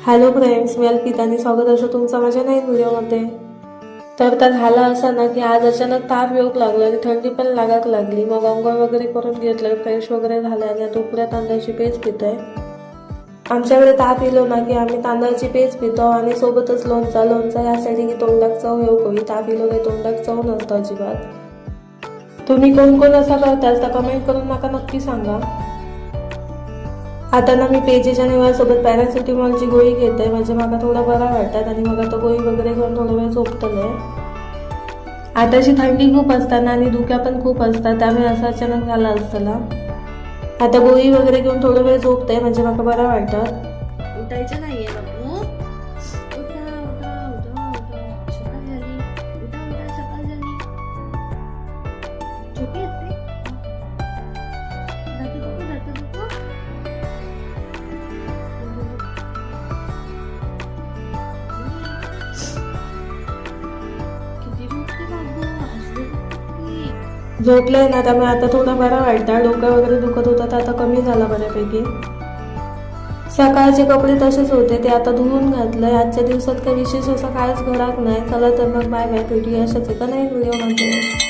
Hello friends, मी अल्पिता आणि स्वागत असं तुमचं माझ्या नवीन व्हिडिओमध्ये. तर झालं असं ना की आज अचानक ताप येऊक लागला आणि थंडी पण लागाक लागली. मग अंघोळ वगैरे करून घेतलं, फ्रेश वगैरे झालं आणि आता उकड्या तांदळाची पेज पितोय. आमच्याकडे ताप येलो ना की आम्ही तांदळाची पेज पितो आणि सोबतच लोणचा यासाठी की तोंडाक चव येऊ कवी. ताप येलो की तोंडाक चव नसतं अजिबात. तुम्ही कोण कोण असं करतास तर कमेंट करून मला नक्की सांगा. आता ना मी पेजेच्या निवासोबत पॅरासिटामॉलची गोळी घेते, म्हणजे मला थोडं बरा वाटतात आणि मग आता गोळी वगैरे घेऊन थोडा वेळ झोपतले. आताची थंडी खूप असताना आणि धुक्या पण खूप असतात, त्यामुळे असं अचानक झालं असताना. आता गोळी वगैरे घेऊन थोडा वेळ झोपते, म्हणजे मला बरा वाटतात. उठायचं नाहीये बाबू. उठा उठा उठा उठा, सकाळ झाली. उठा उठा, सकाळ झाली. झोपी येते. दाटू नको, दाटू नको. किती झोपते बाबू, असले झोपते. झोपलंय ना, त्यामुळे आता थोडा बरा वाटतं. डोकं वगैरे दुखत होतं तर आता कमी झाला बऱ्यापैकी. सकाळचे कपडे तसेच होते, ते आता धुवून घातलंय. आजच्या दिवसात काही विशेष असं काहीच घरात नाही. चला तर मग बाय बाय, भेटूया अशाच एका नवीन व्हिडिओमध्ये.